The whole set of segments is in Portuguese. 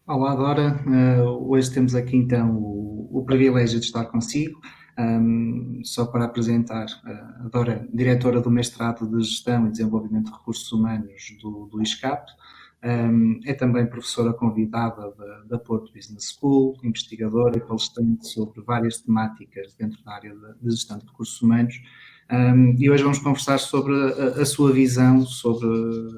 Olá, Dora. Hoje temos aqui então o privilégio de estar consigo. Só para apresentar, a Dora, diretora do mestrado de Gestão e Desenvolvimento de Recursos Humanos do ISCAP. É também professora convidada da Porto Business School, investigadora e palestrante sobre várias temáticas dentro da área de gestão de recursos humanos. E hoje vamos conversar sobre a sua visão sobre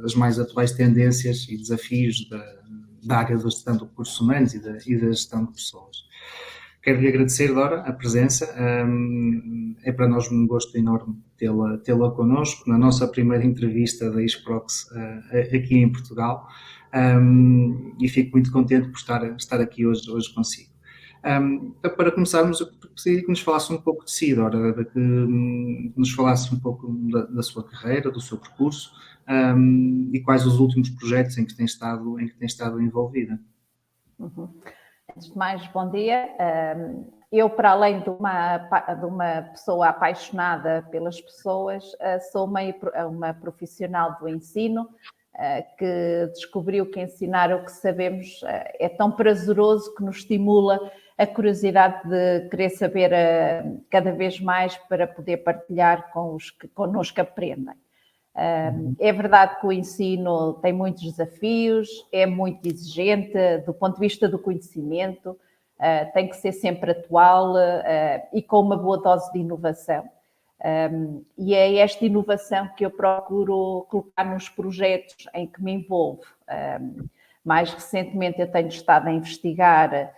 as mais atuais tendências e desafios da área da gestão de recursos humanos e da gestão de pessoas. Quero-lhe agradecer, Dora, a presença. É para nós um gosto enorme tê-la connosco na nossa primeira entrevista da Isprox aqui em Portugal. E fico muito contente por estar aqui hoje consigo. Então, para começarmos, eu gostaria que nos falasse um pouco de si, Dora, de que nos falasse um pouco da sua carreira, do seu percurso, e quais os últimos projetos em que tem estado envolvida. Uhum. Antes de mais, bom dia. Eu, para além de uma pessoa apaixonada pelas pessoas, sou uma profissional do ensino que descobriu que ensinar o que sabemos é tão prazeroso que nos estimula a curiosidade de querer saber cada vez mais para poder partilhar com os que connosco aprendem. É verdade que o ensino tem muitos desafios, é muito exigente do ponto de vista do conhecimento, tem que ser sempre atual e com uma boa dose de inovação. E é esta inovação que eu procuro colocar nos projetos em que me envolvo. Mais recentemente eu tenho estado a investigar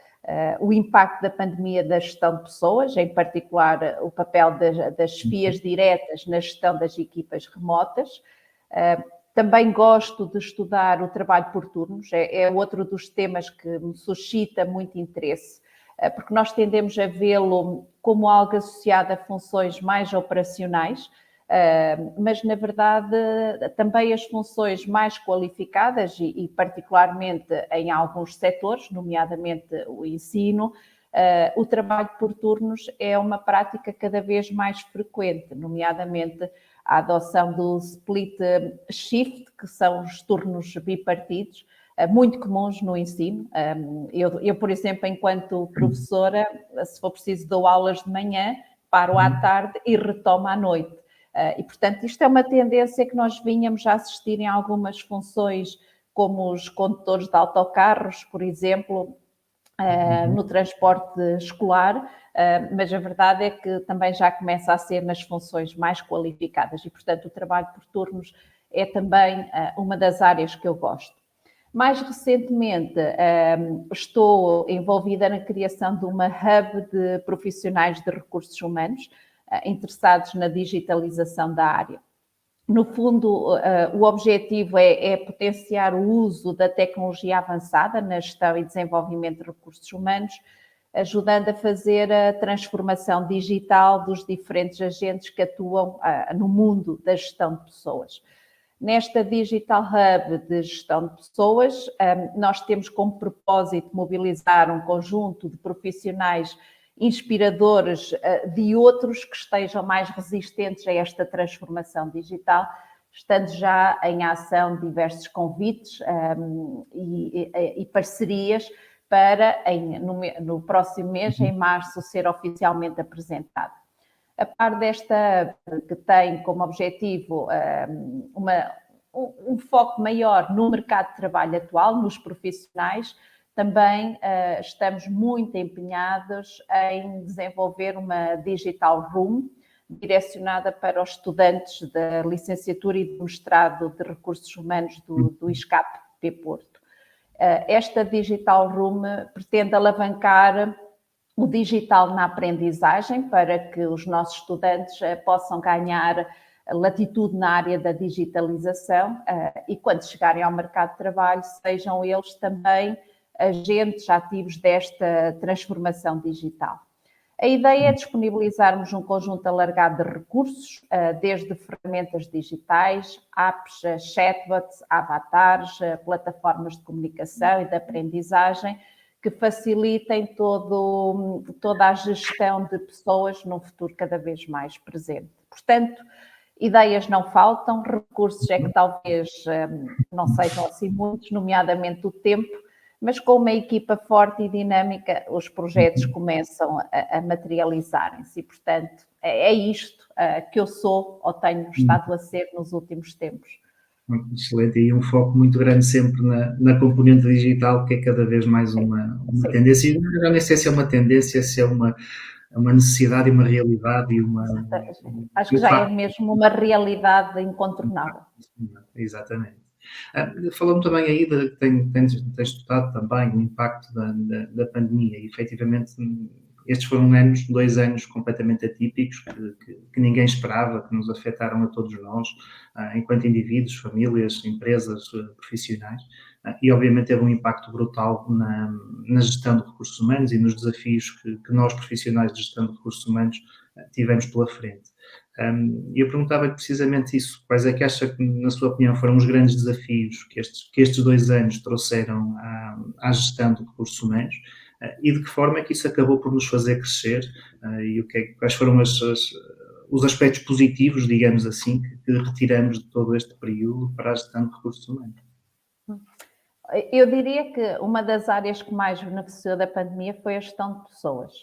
o impacto da pandemia da gestão de pessoas, em particular o papel das chefias diretas na gestão das equipas remotas. Também gosto de estudar o trabalho por turnos, é outro dos temas que me suscita muito interesse, porque nós tendemos a vê-lo como algo associado a funções mais operacionais, mas na verdade também as funções mais qualificadas e particularmente em alguns setores, nomeadamente o ensino, o trabalho por turnos é uma prática cada vez mais frequente, nomeadamente a adoção do split shift, que são os turnos bipartidos, muito comuns no ensino. Eu, por exemplo, enquanto professora, se for preciso, dou aulas de manhã, paro à tarde e retomo à noite. E, portanto, isto é uma tendência que nós vínhamos a assistir em algumas funções, como os condutores de autocarros, por exemplo, no transporte escolar, mas a verdade é que também já começa a ser nas funções mais qualificadas e, portanto, o trabalho por turnos é também uma das áreas que eu gosto. Mais recentemente, estou envolvida na criação de uma hub de profissionais de recursos humanos interessados na digitalização da área. No fundo, o objetivo é potenciar o uso da tecnologia avançada na gestão e desenvolvimento de recursos humanos, ajudando a fazer a transformação digital dos diferentes agentes que atuam no mundo da gestão de pessoas. Nesta Digital Hub de gestão de pessoas, nós temos como propósito mobilizar um conjunto de profissionais inspiradores de outros que estejam mais resistentes a esta transformação digital, estando já em ação diversos convites e parcerias para, no próximo mês, em março, ser oficialmente apresentado. A par desta, que tem como objetivo um foco maior no mercado de trabalho atual, nos profissionais, também estamos muito empenhados em desenvolver uma Digital Room direcionada para os estudantes da licenciatura e do mestrado de Recursos Humanos do ISCAP Porto. Esta Digital Room pretende alavancar o digital na aprendizagem para que os nossos estudantes possam ganhar latitude na área da digitalização e quando chegarem ao mercado de trabalho sejam eles também agentes ativos desta transformação digital. A ideia é disponibilizarmos um conjunto alargado de recursos, desde ferramentas digitais, apps, chatbots, avatares, plataformas de comunicação e de aprendizagem, que facilitem toda a gestão de pessoas num futuro cada vez mais presente. Portanto, ideias não faltam, recursos é que talvez não sejam assim muitos, nomeadamente o tempo, mas com uma equipa forte e dinâmica, os projetos começam a materializarem-se e, portanto, é isto que eu sou ou tenho estado a ser nos últimos tempos. Excelente, e um foco muito grande sempre na componente digital, que é cada vez mais uma tendência, e não nem sei se é uma tendência, se é uma necessidade e uma realidade e Acho que já é mesmo uma realidade incontornável. Exatamente. Falou-me também aí de que tens estudado também o impacto da pandemia e efetivamente estes foram 2 anos completamente atípicos que ninguém esperava, que nos afetaram a todos nós, enquanto indivíduos, famílias, empresas, profissionais, e obviamente teve um impacto brutal na gestão de recursos humanos e nos desafios que nós profissionais de gestão de recursos humanos tivemos pela frente. E eu perguntava-lhe precisamente isso, quais é que acha que, na sua opinião, foram os grandes desafios que estes 2 anos trouxeram à gestão de recursos humanos, e de que forma é que isso acabou por nos fazer crescer, e quais foram os aspectos positivos, digamos assim, que retiramos de todo este período para a gestão de recursos humanos. Eu diria que uma das áreas que mais beneficiou da pandemia foi a gestão de pessoas.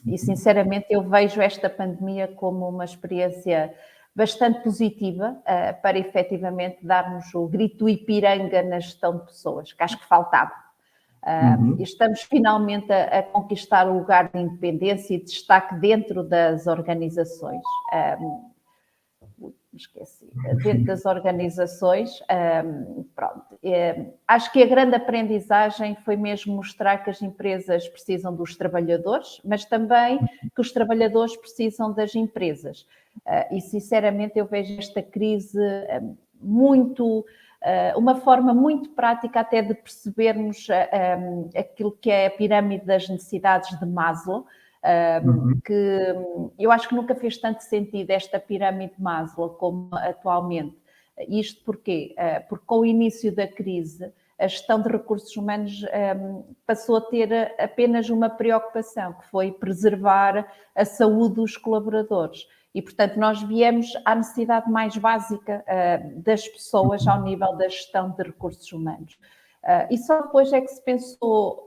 E, sinceramente, eu vejo esta pandemia como uma experiência bastante positiva para, efetivamente, darmos o grito do Ipiranga na gestão de pessoas, que acho que faltava. Estamos finalmente a conquistar o lugar de independência e de destaque dentro das organizações. Dentro das organizações, pronto. Acho que a grande aprendizagem foi mesmo mostrar que as empresas precisam dos trabalhadores, mas também que os trabalhadores precisam das empresas. E, sinceramente, eu vejo esta crise uma forma muito prática até de percebermos aquilo que é a pirâmide das necessidades de Maslow, que eu acho que nunca fez tanto sentido esta pirâmide de Maslow como atualmente. Isto porquê? Porque com o início da crise, a gestão de recursos humanos passou a ter apenas uma preocupação, que foi preservar a saúde dos colaboradores. E, portanto, nós viemos à necessidade mais básica das pessoas ao nível da gestão de recursos humanos. E só depois é que se pensou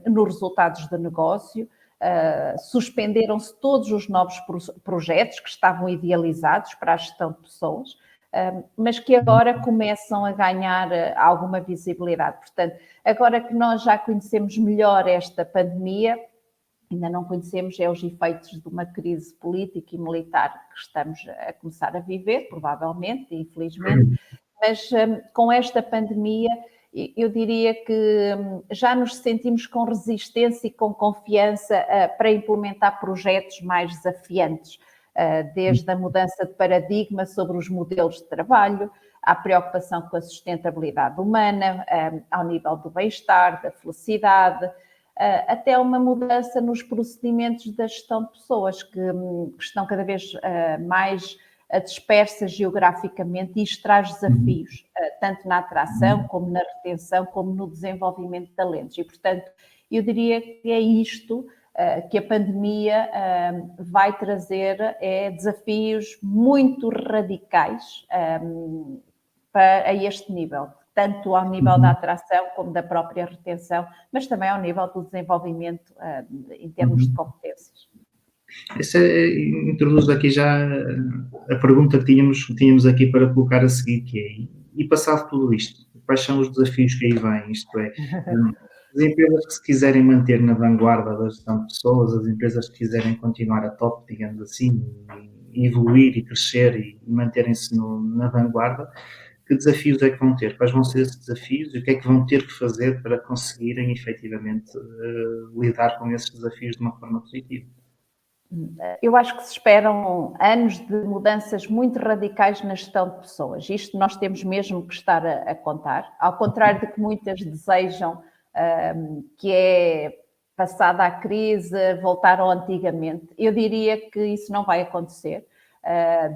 nos resultados do negócio. Suspenderam-se todos os novos projetos que estavam idealizados para a gestão de pessoas, mas que agora começam a ganhar alguma visibilidade. Portanto, agora que nós já conhecemos melhor esta pandemia, ainda não conhecemos os efeitos de uma crise política e militar que estamos a começar a viver, provavelmente, infelizmente, mas com esta pandemia eu diria que já nos sentimos com resistência e com confiança para implementar projetos mais desafiantes, desde a mudança de paradigma sobre os modelos de trabalho, à preocupação com a sustentabilidade humana, ao nível do bem-estar, da felicidade, até uma mudança nos procedimentos da gestão de pessoas que estão cada vez mais dispersas geograficamente e isto traz desafios, tanto na atração, como na retenção, como no desenvolvimento de talentos. E, portanto, eu diria que é isto que a pandemia vai trazer, desafios muito radicais para este nível, tanto ao nível da atração como da própria retenção, mas também ao nível do desenvolvimento em termos de competências. Isso introduz aqui já a pergunta que tínhamos aqui para colocar a seguir, que é, e passado tudo isto, quais são os desafios que aí vêm? Isto é, as empresas que se quiserem manter na vanguarda da gestão de pessoas, as empresas que quiserem continuar a top, digamos assim, e evoluir e crescer e manterem-se na vanguarda, que desafios é que vão ter? Quais vão ser esses desafios e o que é que vão ter que fazer para conseguirem efetivamente lidar com esses desafios de uma forma positiva? Eu acho que se esperam anos de mudanças muito radicais na gestão de pessoas. Isto nós temos mesmo que estar a contar. Ao contrário do que muitas desejam, que é, passada a crise, voltar ao antigamente. Eu diria que isso não vai acontecer.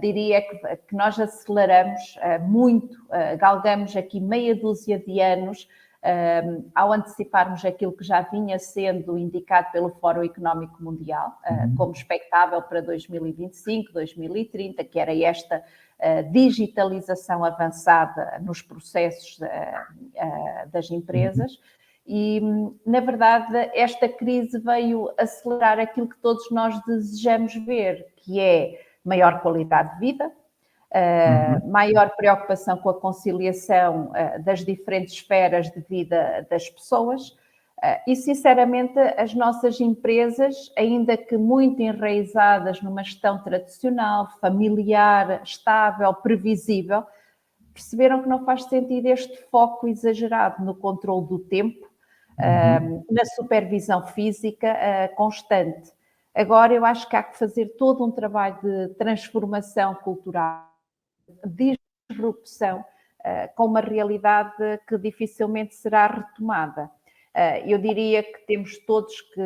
Diria que nós aceleramos muito, galgamos aqui meia dúzia de anos ao anteciparmos aquilo que já vinha sendo indicado pelo Fórum Económico Mundial, como expectável para 2025, 2030, que era esta digitalização avançada nos processos das empresas. E, na verdade, esta crise veio acelerar aquilo que todos nós desejamos ver, que é maior qualidade de vida, maior preocupação com a conciliação das diferentes esferas de vida das pessoas. E, sinceramente, as nossas empresas, ainda que muito enraizadas numa gestão tradicional, familiar, estável, previsível, perceberam que não faz sentido este foco exagerado no controle do tempo, na supervisão física constante. Agora, eu acho que há que fazer todo um trabalho de transformação cultural, de disrupção, com uma realidade que dificilmente será retomada. Eu diria que temos todos que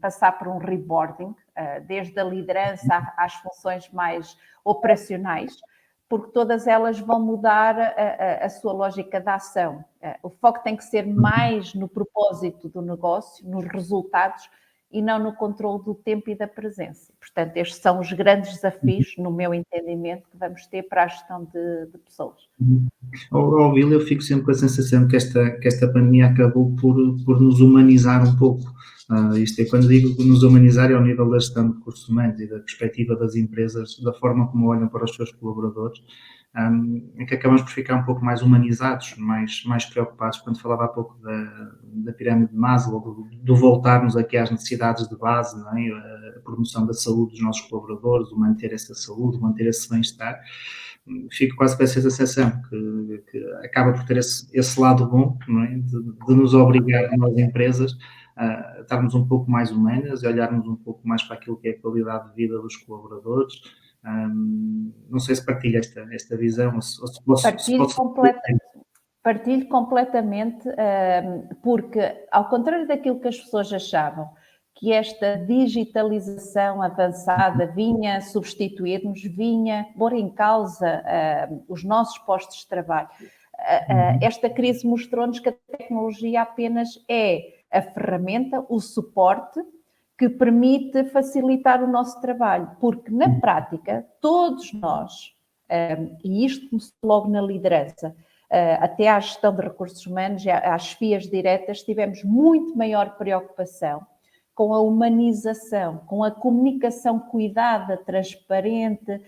passar por um reboarding, desde a liderança às funções mais operacionais, porque todas elas vão mudar a sua lógica de ação. O foco tem que ser mais no propósito do negócio, nos resultados, e não no controle do tempo e da presença. Portanto, estes são os grandes desafios, no meu entendimento, que vamos ter para a gestão de pessoas. Ao ouvi-lo, eu fico sempre com a sensação que esta pandemia acabou por nos humanizar um pouco. Isto é, quando digo nos humanizar, é ao nível da gestão de recursos humanos e da perspectiva das empresas, da forma como olham para os seus colaboradores, é que acabamos por ficar um pouco mais humanizados, mais preocupados. Quando falava há pouco da pirâmide de Maslow, do voltarmos aqui às necessidades de base, não é? A promoção da saúde dos nossos colaboradores, o manter essa saúde, o manter esse bem-estar. Fico quase com essa sensação que acaba por ter esse lado bom, não é? de nos obrigar, nós empresas, a estarmos um pouco mais humanas e olharmos um pouco mais para aquilo que é a qualidade de vida dos colaboradores. Não sei se partilha esta visão, ou se posso... Partilho completamente, porque, ao contrário daquilo que as pessoas achavam, que esta digitalização avançada vinha substituir-nos, vinha pôr em causa os nossos postos de trabalho. Esta crise mostrou-nos que a tecnologia apenas é a ferramenta, o suporte, que permite facilitar o nosso trabalho, porque na prática, todos nós, e isto começou logo na liderança, até à gestão de recursos humanos, às chefias diretas, tivemos muito maior preocupação com a humanização, com a comunicação cuidada, transparente,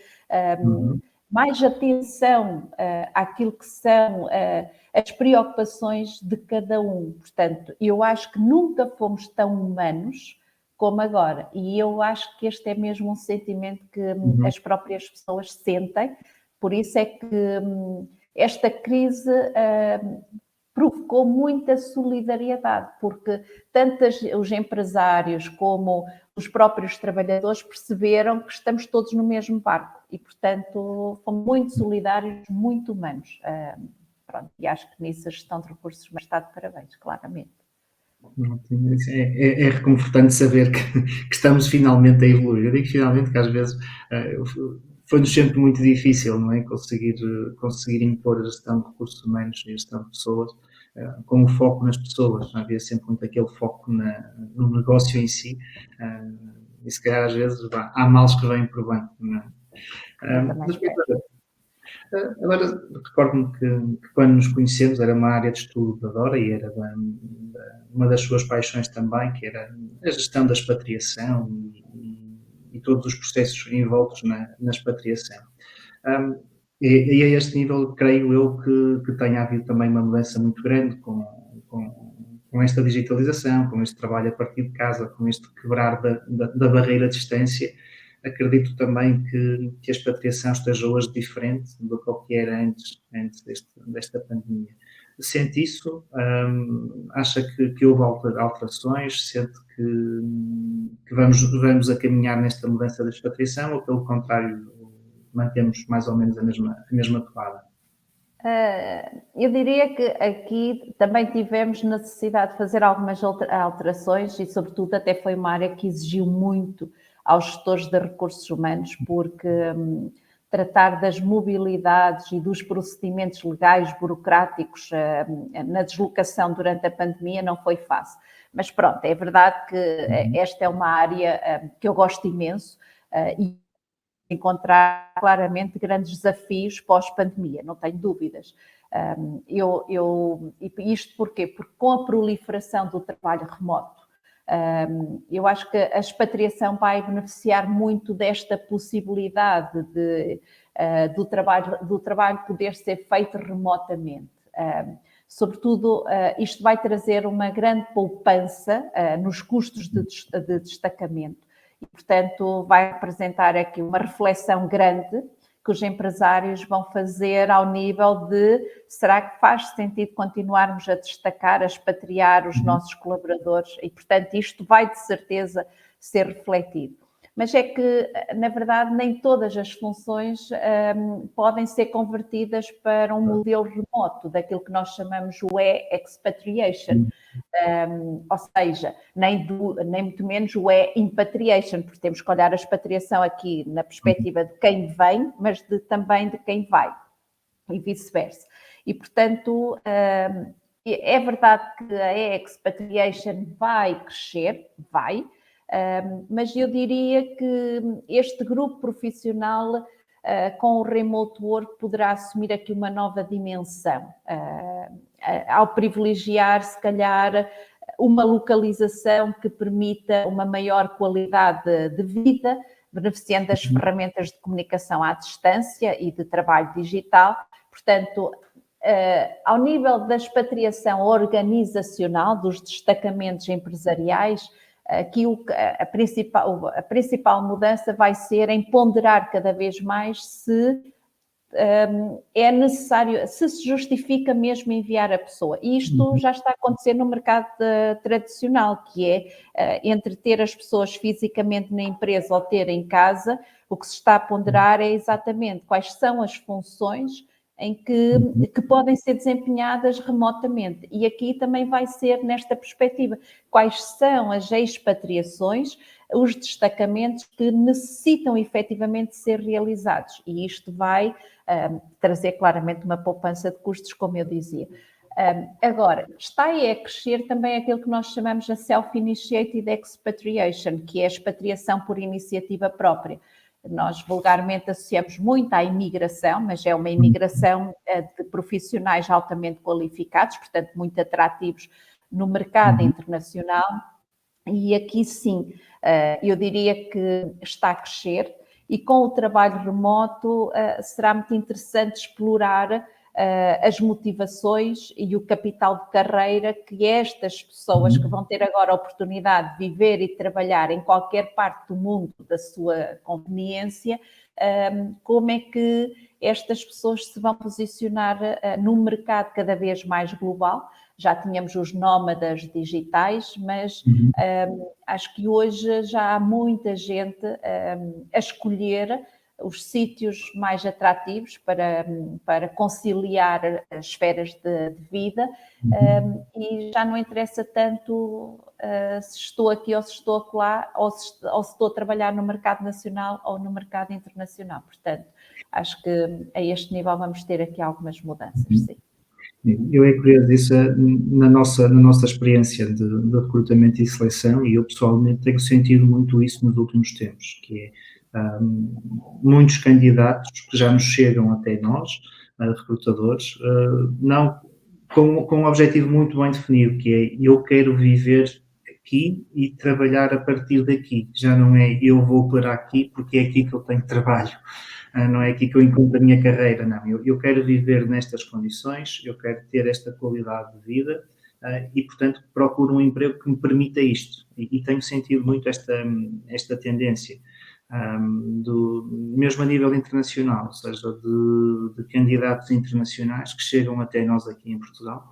mais atenção àquilo que são as preocupações de cada um. Portanto, eu acho que nunca fomos tão humanos como agora. E eu acho que este é mesmo um sentimento que as próprias pessoas sentem. Por isso é que esta crise provocou muita solidariedade, porque tanto os empresários como os próprios trabalhadores perceberam que estamos todos no mesmo barco e, portanto, fomos muito solidários, muito humanos. Pronto, e acho que nisso a gestão de recursos humanos está de parabéns, claramente. É reconfortante saber que estamos finalmente a evoluir. Eu digo finalmente que às vezes foi-nos sempre muito difícil, não é? Conseguir impor a gestão de recursos humanos e a gestão de pessoas com o foco nas pessoas. Havia sempre muito aquele foco no negócio em si e se calhar às vezes há males que vêm por bem. Não é? Agora, recordo-me que quando nos conhecemos era uma área de estudo da Dora e era uma das suas paixões também, que era a gestão da expatriação e todos os processos envoltos na expatriação. E a este nível, creio eu que tenha havido também uma mudança muito grande com esta digitalização, com este trabalho a partir de casa, com este quebrar da barreira de distância. Acredito também que a expatriação esteja hoje diferente do que era antes desta pandemia. Sente isso? Acha que houve alterações? Sente que vamos a caminhar nesta mudança da expatriação ou, pelo contrário, mantemos mais ou menos a mesma toada? Eu diria que aqui também tivemos necessidade de fazer algumas alterações e, sobretudo, até foi uma área que exigiu muito aos gestores de recursos humanos, porque tratar das mobilidades e dos procedimentos legais, burocráticos na deslocação durante a pandemia não foi fácil. Mas pronto, é verdade que esta é uma área que eu gosto imenso e encontrar claramente grandes desafios pós-pandemia, não tenho dúvidas. E isto porquê? Porque com a proliferação do trabalho remoto, eu acho que a expatriação vai beneficiar muito desta possibilidade do trabalho poder ser feito remotamente. Sobretudo, isto vai trazer uma grande poupança nos custos de destacamento e, portanto, vai representar aqui uma reflexão grande que os empresários vão fazer ao nível de será que faz sentido continuarmos a destacar, a expatriar os nossos colaboradores e, portanto, isto vai de certeza ser refletido. Mas é que, na verdade, nem todas as funções podem ser convertidas para um modelo remoto, daquilo que nós chamamos o e-expatriation. Ou seja, nem muito menos o e-impatriation, porque temos que olhar a expatriação aqui na perspectiva de quem vem, mas também de quem vai, e vice-versa. E, portanto, é verdade que a e-expatriation vai crescer, mas eu diria que este grupo profissional com o remote work poderá assumir aqui uma nova dimensão, ao privilegiar, se calhar, uma localização que permita uma maior qualidade de vida, beneficiando das ferramentas de comunicação à distância e de trabalho digital. Portanto, ao nível da expatriação organizacional dos destacamentos empresariais, aqui a principal mudança vai ser em ponderar cada vez mais se é necessário, se justifica mesmo enviar a pessoa. E isto já está a acontecer no mercado tradicional, que é entre ter as pessoas fisicamente na empresa ou ter em casa, o que se está a ponderar é exatamente quais são as funções que podem ser desempenhadas remotamente. E aqui também vai ser nesta perspectiva. Quais são as expatriações, os destacamentos que necessitam efetivamente ser realizados. E isto vai trazer claramente uma poupança de custos, como eu dizia. Agora, está aí a crescer também aquilo que nós chamamos a Self-Initiated Expatriation, que é a expatriação por iniciativa própria. Nós vulgarmente associamos muito à imigração, mas é uma imigração de profissionais altamente qualificados, portanto, muito atrativos no mercado internacional. E aqui sim, eu diria que está a crescer e com o trabalho remoto será muito interessante explorar as motivações e o capital de carreira que estas pessoas que vão ter agora a oportunidade de viver e trabalhar em qualquer parte do mundo da sua conveniência, como é que estas pessoas se vão posicionar num mercado cada vez mais global. Já tínhamos os nómadas digitais, mas acho que hoje já há muita gente a escolher os sítios mais atrativos para conciliar as esferas de vida e já não interessa tanto se estou aqui ou se estou acolá ou se estou a trabalhar no mercado nacional ou no mercado internacional. Portanto, acho que a este nível vamos ter aqui algumas mudanças, sim. Eu é curioso disso na nossa experiência de recrutamento e seleção, e eu pessoalmente tenho sentido muito isso nos últimos tempos, que é muitos candidatos que já nos chegam até nós, recrutadores, não com um objetivo muito bem definido, que é eu quero viver aqui e trabalhar a partir daqui. Já não é eu vou para aqui porque é aqui que eu tenho trabalho. Não é aqui que eu encontro a minha carreira, não. Eu quero viver nestas condições, eu quero ter esta qualidade de vida e, portanto, procuro um emprego que me permita isto. E tenho sentido muito esta tendência, mesmo a nível internacional, ou seja, de candidatos internacionais que chegam até nós aqui em Portugal,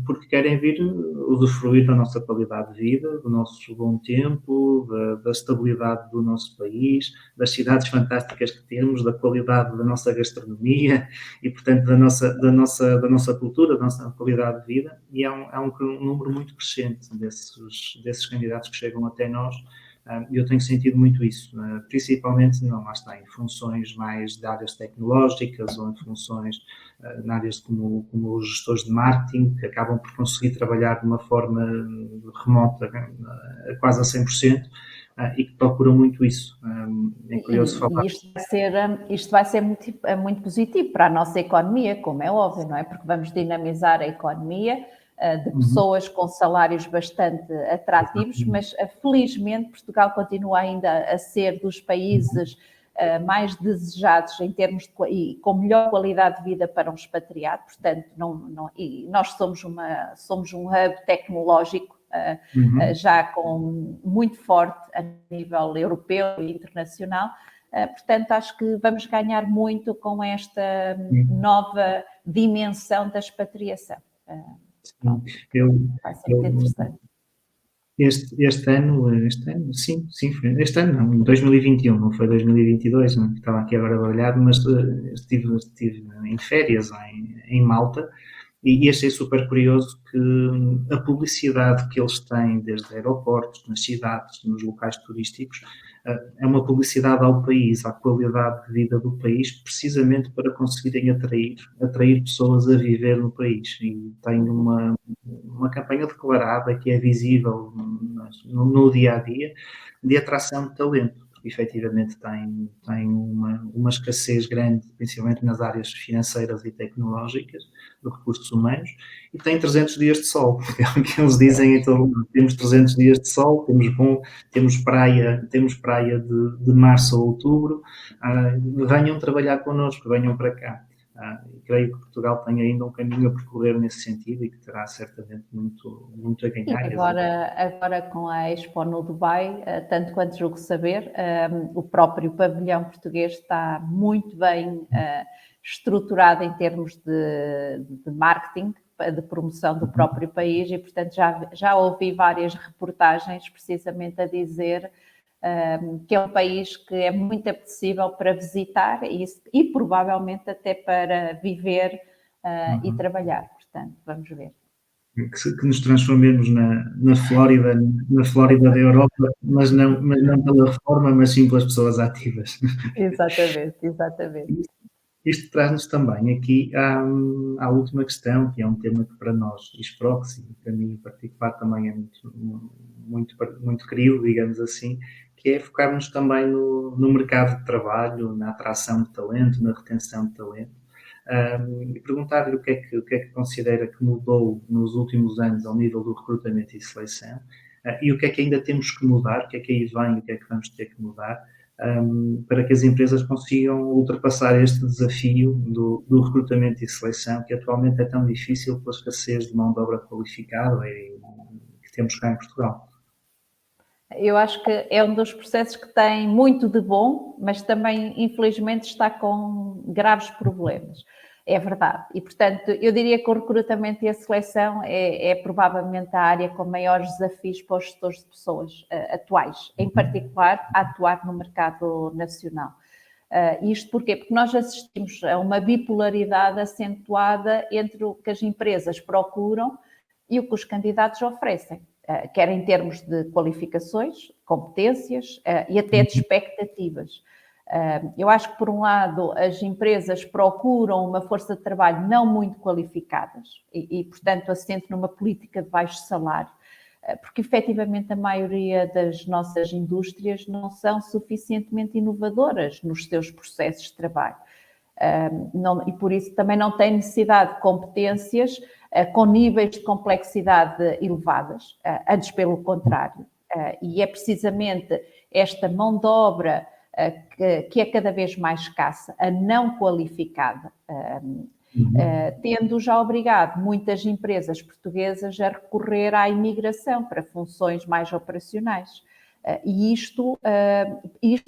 porque querem vir usufruir da nossa qualidade de vida, do nosso bom tempo, da estabilidade do nosso país, das cidades fantásticas que temos, da qualidade da nossa gastronomia e, portanto, da nossa cultura, da nossa qualidade de vida. E há um número muito crescente desses candidatos que chegam até nós. Eu tenho sentido muito isso, principalmente lá está, em funções mais de áreas tecnológicas ou em funções em áreas como os gestores de marketing, que acabam por conseguir trabalhar de uma forma remota, quase a 100%, e que procuram muito isso. É curioso falar. E isto vai ser muito, muito positivo para a nossa economia, como é óbvio, não é? Porque vamos dinamizar a economia de pessoas com salários bastante atrativos, mas felizmente Portugal continua ainda a ser dos países mais desejados em termos de, e com melhor qualidade de vida para um expatriado, portanto, e nós somos um hub tecnológico já muito forte a nível europeu e internacional. Portanto, acho que vamos ganhar muito com esta nova dimensão da expatriação. Vai ser muito interessante. Este ano, sim, este ano não, 2021, não foi 2022, não, estava aqui agora baralhado, mas estive em férias em Malta e achei super curioso que a publicidade que eles têm desde aeroportos, nas cidades, nos locais turísticos, é uma publicidade ao país, à qualidade de vida do país, precisamente para conseguirem atrair pessoas a viver no país. E tem uma campanha declarada que é visível no dia a dia de atração de talento, porque efetivamente tem uma escassez grande, principalmente nas áreas financeiras e tecnológicas, de recursos humanos, e tem 300 dias de sol, é o que eles dizem em todo o mundo. Temos 300 dias de sol, temos praia de março a outubro, venham trabalhar connosco, venham para cá. Creio que Portugal tem ainda um caminho a percorrer nesse sentido e que terá certamente muito a ganhar. E agora com a Expo no Dubai, tanto quanto julgo saber, o próprio pavilhão português está muito bem estruturado em termos de marketing, de promoção do próprio país e, portanto, já ouvi várias reportagens precisamente a dizer que é um país que é muito apetecível para visitar e provavelmente até para viver e trabalhar. Portanto, vamos ver. Que nos transformemos na Flórida da Europa, mas não pela reforma, mas sim pelas pessoas ativas. Exatamente. Isto traz-nos também aqui à última questão, que é um tema que para nós, Isproxy, e para mim em particular também é muito querido, digamos assim, que é focarmos também no mercado de trabalho, na atração de talento, na retenção de talento. E perguntar-lhe o que é que considera que mudou nos últimos anos ao nível do recrutamento e seleção, e o que é que ainda temos que mudar, o que é que aí vem, o que é que vamos ter que mudar, para que as empresas consigam ultrapassar este desafio do recrutamento e seleção, que atualmente é tão difícil pela escassez de mão de obra qualificada que temos cá em Portugal. Eu acho que é um dos processos que tem muito de bom, mas também, infelizmente, está com graves problemas. É verdade. E, portanto, eu diria que o recrutamento e a seleção é provavelmente a área com maiores desafios para os gestores de pessoas atuais, em particular, a atuar no mercado nacional. Isto porquê? Porque nós assistimos a uma bipolaridade acentuada entre o que as empresas procuram e o que os candidatos oferecem. Quer em termos de qualificações, competências e até de expectativas. Eu acho que, por um lado, as empresas procuram uma força de trabalho não muito qualificadas e portanto, assente numa política de baixo salário, porque, efetivamente, a maioria das nossas indústrias não são suficientemente inovadoras nos seus processos de trabalho. E por isso também não têm necessidade de competências com níveis de complexidade elevadas, antes pelo contrário. E é precisamente esta mão de obra que é cada vez mais escassa, a não qualificada, tendo já obrigado muitas empresas portuguesas a recorrer à imigração para funções mais operacionais. E isto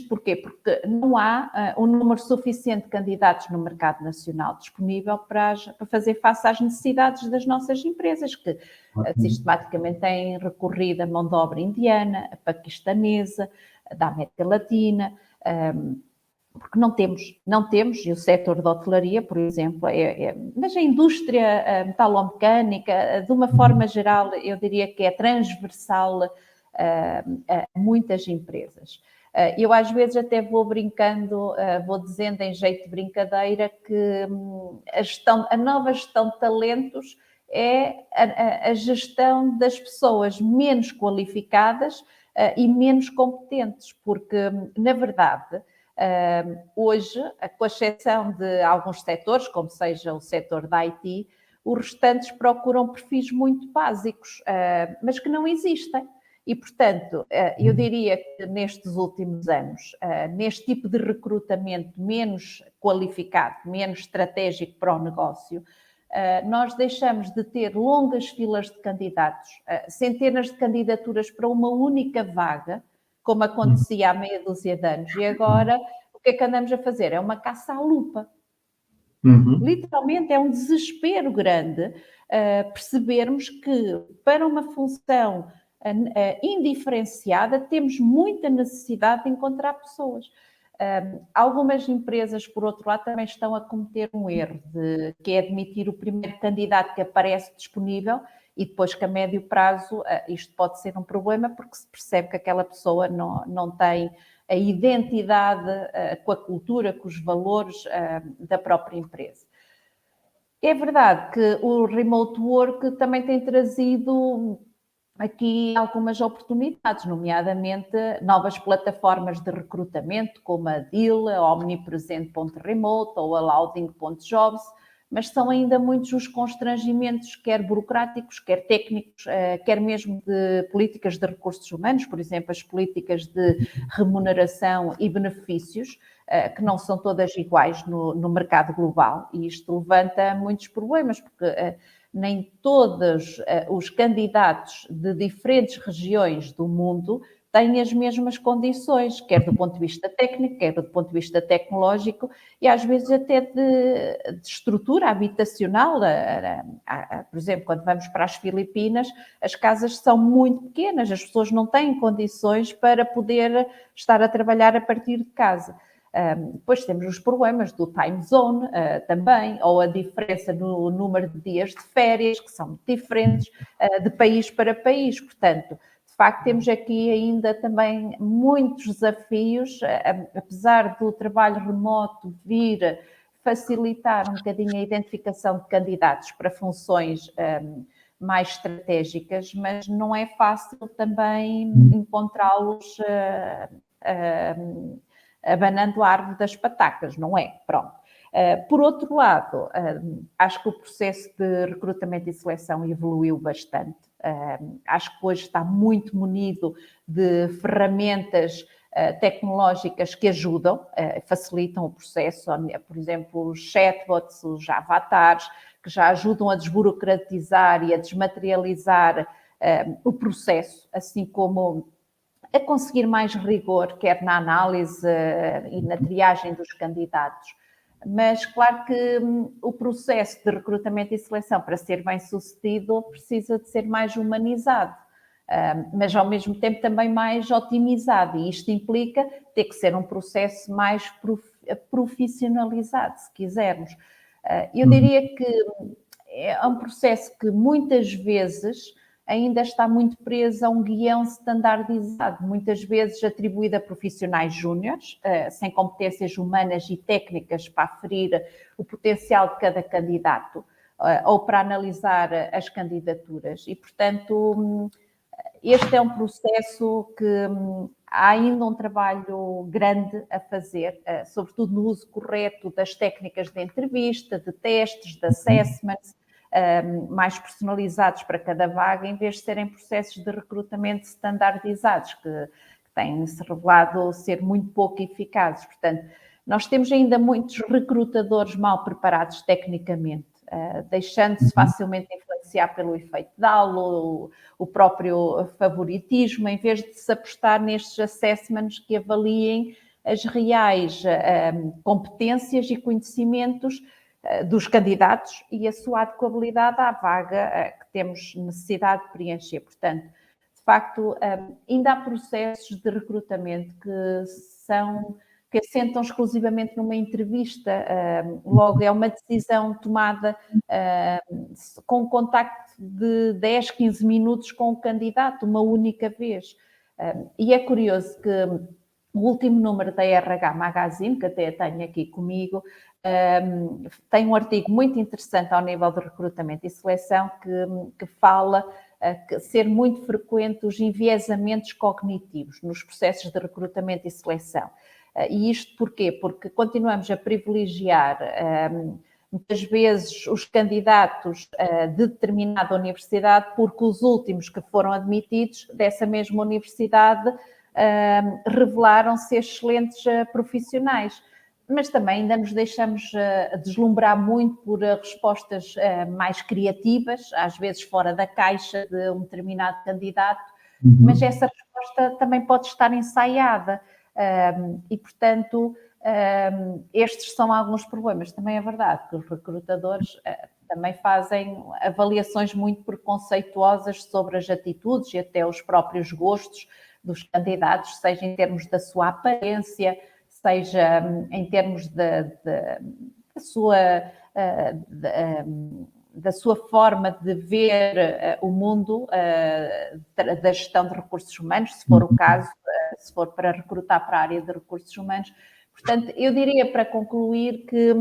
porquê? Porque não há um número suficiente de candidatos no mercado nacional disponível para fazer face às necessidades das nossas empresas, que sistematicamente têm recorrido à mão de obra indiana, paquistanesa, da América Latina, porque não temos, e o setor da hotelaria, por exemplo, mas a indústria metalomecânica, de uma forma geral, eu diria que é transversal a muitas empresas. Eu às vezes até vou brincando, vou dizendo em jeito de brincadeira que a nova gestão de talentos é a gestão das pessoas menos qualificadas e menos competentes, porque, na verdade, hoje, com exceção de alguns setores, como seja o setor da IT, os restantes procuram perfis muito básicos, mas que não existem. E, portanto, eu diria que nestes últimos anos, neste tipo de recrutamento menos qualificado, menos estratégico para o negócio, nós deixamos de ter longas filas de candidatos, centenas de candidaturas para uma única vaga, como acontecia há meia dúzia de anos. E agora, o que é que andamos a fazer? É uma caça à lupa. Literalmente é um desespero grande percebermos que para uma função indiferenciada temos muita necessidade de encontrar pessoas. Algumas empresas, por outro lado, também estão a cometer um erro, que é admitir o primeiro candidato que aparece disponível e depois que a médio prazo isto pode ser um problema porque se percebe que aquela pessoa não tem a identidade com a cultura, com os valores da própria empresa. É verdade que o remote work também tem trazido aqui algumas oportunidades, nomeadamente novas plataformas de recrutamento, como a Deal, a Omnipresent.remote ou a Louding.jobs, mas são ainda muitos os constrangimentos, quer burocráticos, quer técnicos, quer mesmo de políticas de recursos humanos, por exemplo, as políticas de remuneração e benefícios, que não são todas iguais no mercado global, e isto levanta muitos problemas, porque nem todos os candidatos de diferentes regiões do mundo têm as mesmas condições, quer do ponto de vista técnico, quer do ponto de vista tecnológico e às vezes até de estrutura habitacional. Por exemplo, quando vamos para as Filipinas, as casas são muito pequenas, as pessoas não têm condições para poder estar a trabalhar a partir de casa. Depois temos os problemas do time zone também, ou a diferença no número de dias de férias, que são diferentes de país para país. Portanto, de facto, temos aqui ainda também muitos desafios, apesar do trabalho remoto vir facilitar um bocadinho a identificação de candidatos para funções mais estratégicas, mas não é fácil também encontrá-los abanando a árvore das patacas, não é? Pronto. Por outro lado, acho que o processo de recrutamento e seleção evoluiu bastante. Acho que hoje está muito munido de ferramentas tecnológicas que ajudam, facilitam o processo, por exemplo, os chatbots, os avatares, que já ajudam a desburocratizar e a desmaterializar o processo, assim como a conseguir mais rigor, quer na análise e na triagem dos candidatos. Mas claro que o processo de recrutamento e seleção, para ser bem sucedido, precisa de ser mais humanizado, mas ao mesmo tempo também mais otimizado, e isto implica ter que ser um processo mais profissionalizado, se quisermos. Eu diria que é um processo que muitas vezes ainda está muito preso a um guião standardizado, muitas vezes atribuído a profissionais júniores, sem competências humanas e técnicas para aferir o potencial de cada candidato ou para analisar as candidaturas. E, portanto, este é um processo que há ainda um trabalho grande a fazer, sobretudo no uso correto das técnicas de entrevista, de testes, de assessments, mais personalizados para cada vaga, em vez de serem processos de recrutamento standardizados, que têm-se revelado ser muito pouco eficazes. Portanto, nós temos ainda muitos recrutadores mal preparados tecnicamente, deixando-se facilmente influenciar pelo efeito de aula, o próprio favoritismo, em vez de se apostar nestes assessments que avaliem as reais competências e conhecimentos dos candidatos e a sua adequabilidade à vaga que temos necessidade de preencher. Portanto, de facto, ainda há processos de recrutamento que assentam exclusivamente numa entrevista, logo é uma decisão tomada com contacto de 10, 15 minutos com o candidato, uma única vez. E é curioso que O último número da RH Magazine, que até tenho aqui comigo, tem um artigo muito interessante ao nível de recrutamento e seleção que fala que ser muito frequente os enviesamentos cognitivos nos processos de recrutamento e seleção. E isto porquê? Porque continuamos a privilegiar muitas vezes os candidatos de determinada universidade porque os últimos que foram admitidos dessa mesma universidade revelaram-se excelentes profissionais. Mas também ainda nos deixamos deslumbrar muito por respostas mais criativas, às vezes fora da caixa de um determinado candidato, mas essa resposta também pode estar ensaiada. E, portanto, estes são alguns problemas. Também é verdade que os recrutadores também fazem avaliações muito preconceituosas sobre as atitudes e até os próprios gostos dos candidatos, seja em termos da sua aparência, seja em termos da sua forma de ver o mundo da gestão de recursos humanos, se for o caso, se for para recrutar para a área de recursos humanos. Portanto, eu diria para concluir que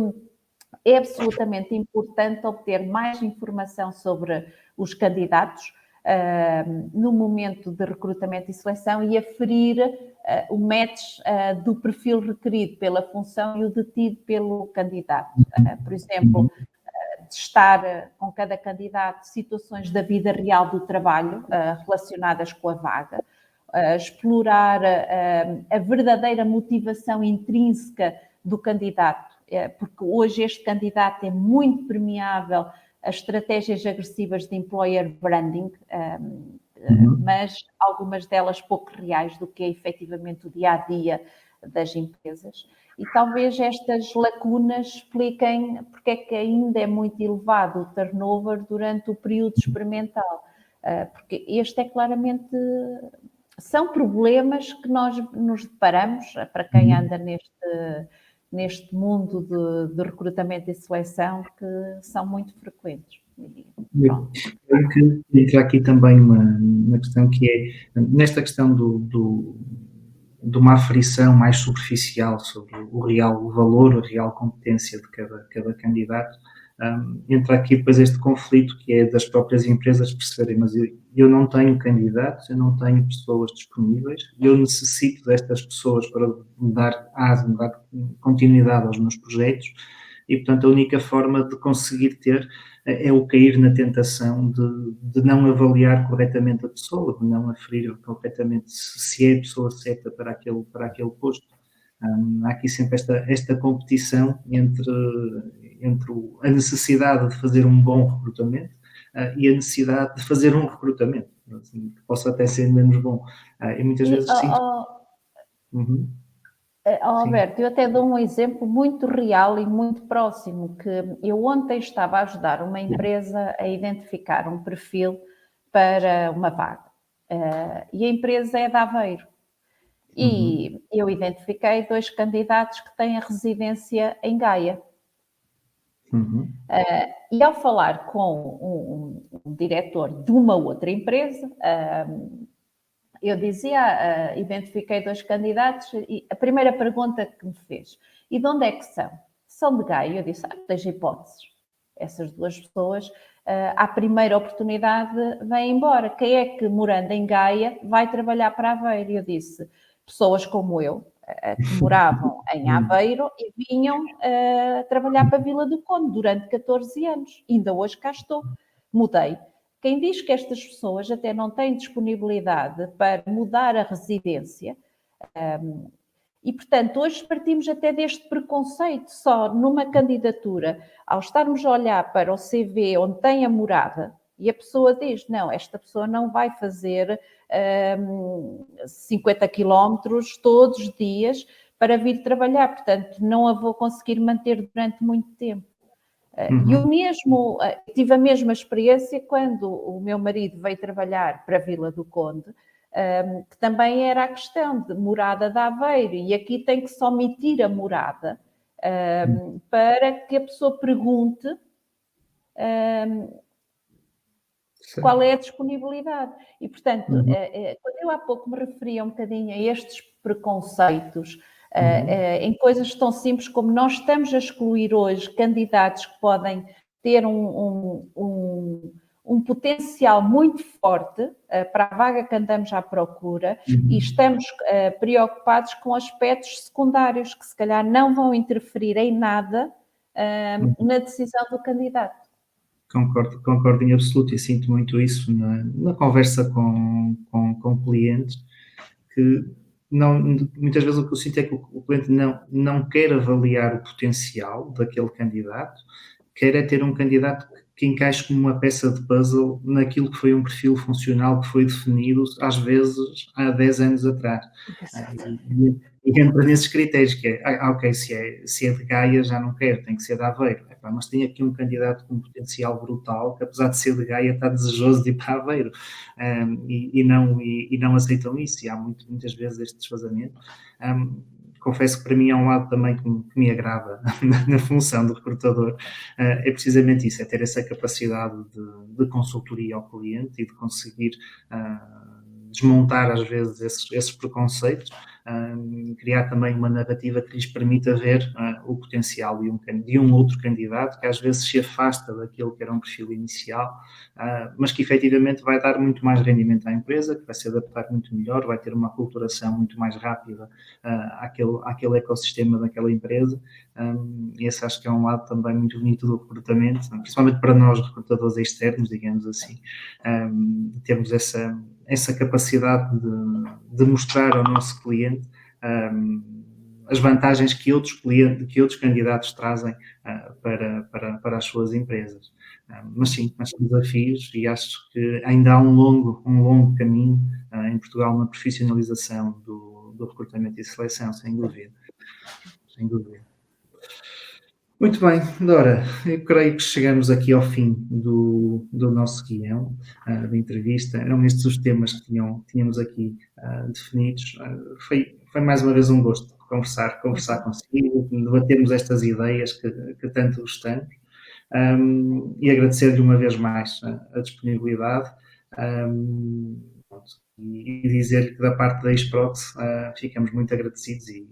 é absolutamente importante obter mais informação sobre os candidatos no momento de recrutamento e seleção e aferir o match do perfil requerido pela função e o detido pelo candidato. Por exemplo, testar com cada candidato situações da vida real do trabalho relacionadas com a vaga, explorar a verdadeira motivação intrínseca do candidato, porque hoje este candidato é muito permeável a estratégias agressivas de employer branding, mas algumas delas pouco reais do que é efetivamente o dia-a-dia das empresas. E talvez estas lacunas expliquem porque é que ainda é muito elevado o turnover durante o período experimental, porque este é claramente... São problemas que nós nos deparamos, para quem anda neste mundo de recrutamento e seleção, que são muito frequentes. Eu que entra aqui também uma questão que é, nesta questão de uma aferição mais superficial sobre o real valor, a real competência de cada candidato, entra aqui depois este conflito que é das próprias empresas perceberem, mas eu não tenho candidatos, eu não tenho pessoas disponíveis, eu necessito destas pessoas para dar continuidade aos meus projetos e, portanto, a única forma de conseguir ter é o cair na tentação de não avaliar corretamente a pessoa, de não aferir corretamente se é a pessoa certa para aquele posto. Há aqui sempre esta competição entre a necessidade de fazer um bom recrutamento e a necessidade de fazer um recrutamento, assim, que possa até ser menos bom. E muitas vezes sinto... Alberto, eu até dou um exemplo muito real e muito próximo, que eu ontem estava a ajudar uma empresa a identificar um perfil para uma vaga. E a empresa é de Aveiro. E eu identifiquei 2 candidatos que têm a residência em Gaia. E ao falar com um diretor de uma outra empresa, eu dizia, identifiquei 2 candidatos e a primeira pergunta que me fez, e de onde é que são? São de Gaia. Eu disse, tens hipóteses. Essas 2 pessoas, à primeira oportunidade, vêm embora. Quem é que, morando em Gaia, vai trabalhar para Aveiro? Eu disse, pessoas como eu, que moravam em Aveiro e vinham trabalhar para a Vila do Conde durante 14 anos. Ainda hoje cá estou. Mudei. Quem diz que estas pessoas até não têm disponibilidade para mudar a residência, e portanto hoje partimos até deste preconceito, só numa candidatura, ao estarmos a olhar para o CV onde tem a morada, e a pessoa diz, não, esta pessoa não vai fazer 50 quilómetros todos os dias para vir trabalhar, portanto não a vou conseguir manter durante muito tempo. E eu mesmo tive a mesma experiência quando o meu marido veio trabalhar para a Vila do Conde, que também era a questão de morada de Aveiro, e aqui tem que se omitir a morada para que a pessoa pergunte qual é a disponibilidade. E, portanto, quando eu há pouco me referia um bocadinho a estes preconceitos, em coisas tão simples como nós estamos a excluir hoje candidatos que podem ter um potencial muito forte para a vaga que andamos à procura e estamos preocupados com aspectos secundários que se calhar não vão interferir em nada na decisão do candidato. Concordo em absoluto e sinto muito isso na conversa com clientes, que muitas vezes o que eu sinto é que o cliente não quer avaliar o potencial daquele candidato, quer é ter um candidato que encaixe como uma peça de puzzle naquilo que foi um perfil funcional que foi definido, às vezes, há 10 anos atrás. E entra nesses critérios, que é, ok, se é de Gaia já não quero, tem que ser de Aveiro. Mas tem aqui um candidato com um potencial brutal, que apesar de ser de Gaia, está desejoso de ir para Aveiro. E não aceitam isso, e há muitas vezes este desfazamento. Confesso que para mim é um lado também que me agrada na função do recrutador, é precisamente isso, é ter essa capacidade de consultoria ao cliente e de conseguir desmontar às vezes esses preconceitos, criar também uma narrativa que lhes permita ver o potencial de um outro candidato que às vezes se afasta daquilo que era um perfil inicial, mas que efetivamente vai dar muito mais rendimento à empresa, que vai se adaptar muito melhor, vai ter uma aculturação muito mais rápida àquele ecossistema daquela empresa. Esse acho que é um lado também muito bonito do recrutamento, principalmente para nós recrutadores externos, digamos assim, termos essa capacidade de mostrar ao nosso cliente as vantagens que outros candidatos trazem para as suas empresas. Mas sim, mas são desafios e acho que ainda há um longo caminho em Portugal na profissionalização do recrutamento e seleção, sem dúvida. Sem dúvida. Muito bem, Dora, eu creio que chegamos aqui ao fim do nosso guião de entrevista. Eram estes os temas que tínhamos aqui definidos. Foi mais uma vez um gosto conversar consigo, debatermos estas ideias que tanto gostamos, e agradecer-lhe uma vez mais a disponibilidade, e dizer-lhe que da parte da Xprox ficamos muito agradecidos e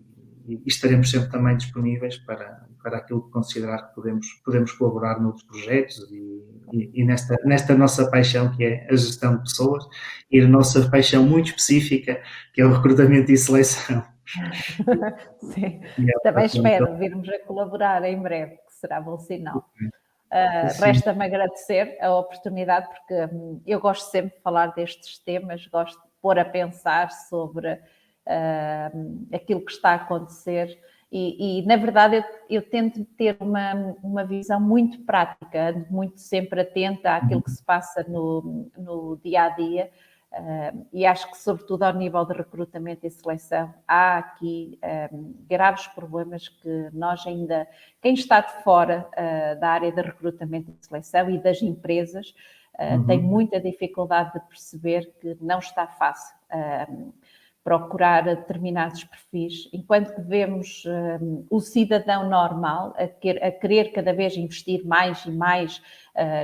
estaremos sempre também disponíveis para aquilo que considerar que podemos colaborar noutros projetos e nesta nossa paixão que é a gestão de pessoas e a nossa paixão muito específica que é o recrutamento e seleção. Sim, também espero virmos a colaborar em breve, que será bom sinal. Resta-me agradecer a oportunidade, porque eu gosto sempre de falar destes temas, gosto de pôr a pensar sobre aquilo que está a acontecer e na verdade eu tento ter uma visão muito prática, ando muito sempre atenta àquilo que se passa no dia-a-dia, e acho que sobretudo ao nível de recrutamento e seleção há aqui graves problemas que nós ainda, quem está de fora da área de recrutamento e seleção e das empresas tem muita dificuldade de perceber que não está fácil procurar determinados perfis, enquanto que vemos o cidadão normal a querer cada vez investir mais e mais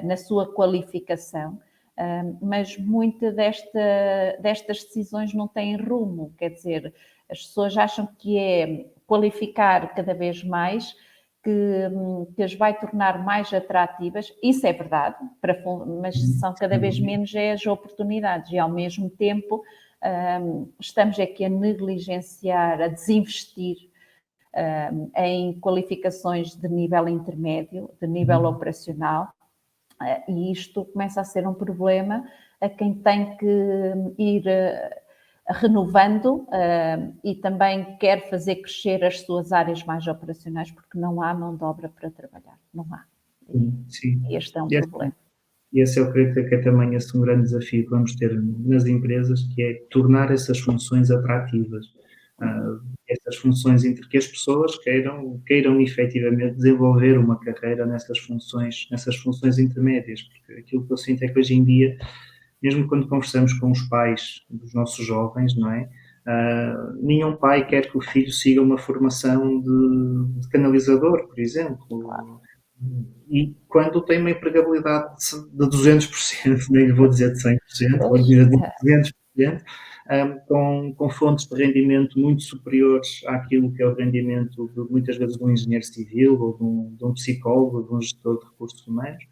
na sua qualificação, mas muitas destas decisões não têm rumo, quer dizer, as pessoas acham que é qualificar cada vez mais, que as vai tornar mais atrativas, isso é verdade, mas são cada vez menos as oportunidades e ao mesmo tempo estamos aqui a negligenciar, a desinvestir em qualificações de nível intermédio, de nível operacional, e isto começa a ser um problema a quem tem que ir renovando e também quer fazer crescer as suas áreas mais operacionais, porque não há mão de obra para trabalhar, não há. Sim. Este é um problema. E esse eu creio que é também esse um grande desafio que vamos ter nas empresas, que é tornar essas funções atrativas. Essas funções entre que as pessoas queiram efetivamente desenvolver uma carreira nessas funções intermédias, porque aquilo que eu sinto é que hoje em dia, mesmo quando conversamos com os pais dos nossos jovens, não é? Nenhum pai quer que o filho siga uma formação de canalizador, por exemplo. E quando tem uma empregabilidade de 200%, nem lhe vou dizer de 100%, vou dizer de 200%, suficiente, com fontes de rendimento muito superiores àquilo que é o rendimento, muitas vezes, de um engenheiro civil, ou de um psicólogo, ou de um gestor de recursos humanos,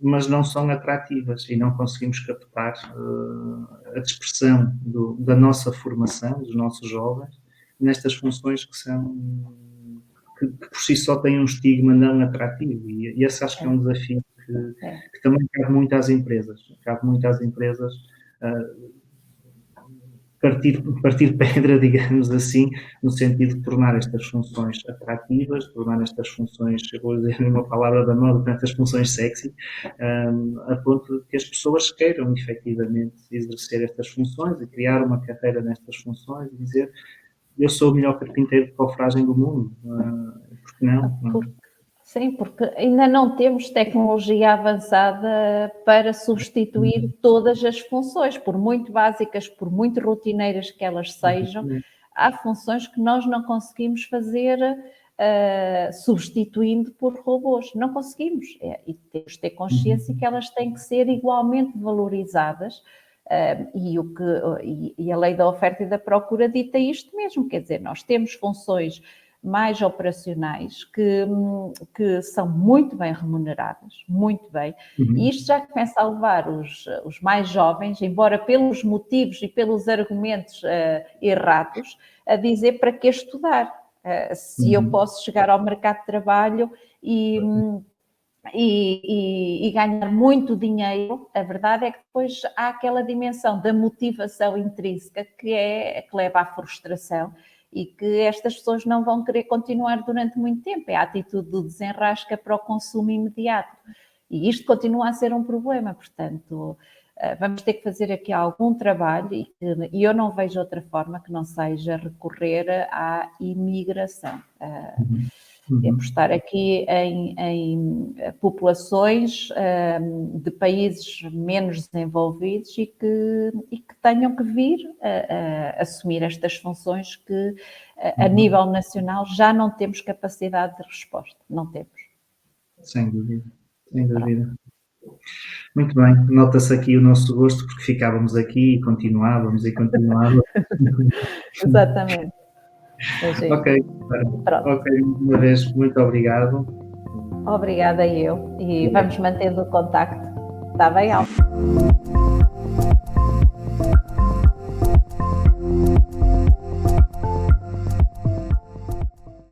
mas não são atrativas e não conseguimos captar a dispersão da nossa formação, dos nossos jovens, nestas funções que por si só têm um estigma não atrativo, e esse acho que é um desafio que também cabe muito às empresas. Cabe muito às empresas partir pedra, digamos assim, no sentido de tornar estas funções atrativas, tornar estas funções, eu vou dizer uma palavra da moda, estas funções sexy, a ponto de que as pessoas queiram efetivamente exercer estas funções e criar uma carreira nestas funções e dizer: eu sou o melhor carpinteiro de cofragem do mundo, porque não? Sim, porque ainda não temos tecnologia avançada para substituir todas as funções, por muito básicas, por muito rotineiras que elas sejam, há funções que nós não conseguimos fazer substituindo por robôs. Não conseguimos. E temos de ter consciência que elas têm que ser igualmente valorizadas. E a lei da oferta e da procura dita isto mesmo, quer dizer, nós temos funções mais operacionais que são muito bem remuneradas, muito bem, e isto já começa a levar os mais jovens, embora pelos motivos e pelos argumentos errados, a dizer para que estudar, se eu posso chegar ao mercado de trabalho e ganhar muito dinheiro. A verdade é que depois há aquela dimensão da motivação intrínseca que leva à frustração e que estas pessoas não vão querer continuar durante muito tempo. É a atitude do desenrasca para o consumo imediato. E isto continua a ser um problema, portanto, vamos ter que fazer aqui algum trabalho e eu não vejo outra forma que não seja recorrer à imigração. Apostar aqui em populações de países menos desenvolvidos e que tenham que vir a assumir estas funções que a nível nacional já não temos capacidade de resposta, não temos. Sem dúvida, sem dúvida. Muito bem, nota-se aqui o nosso gosto porque ficávamos aqui e continuávamos. Exatamente. Ok, uma vez, muito obrigado. Obrigada eu, e vamos mantendo o contacto. Está bem, Alves?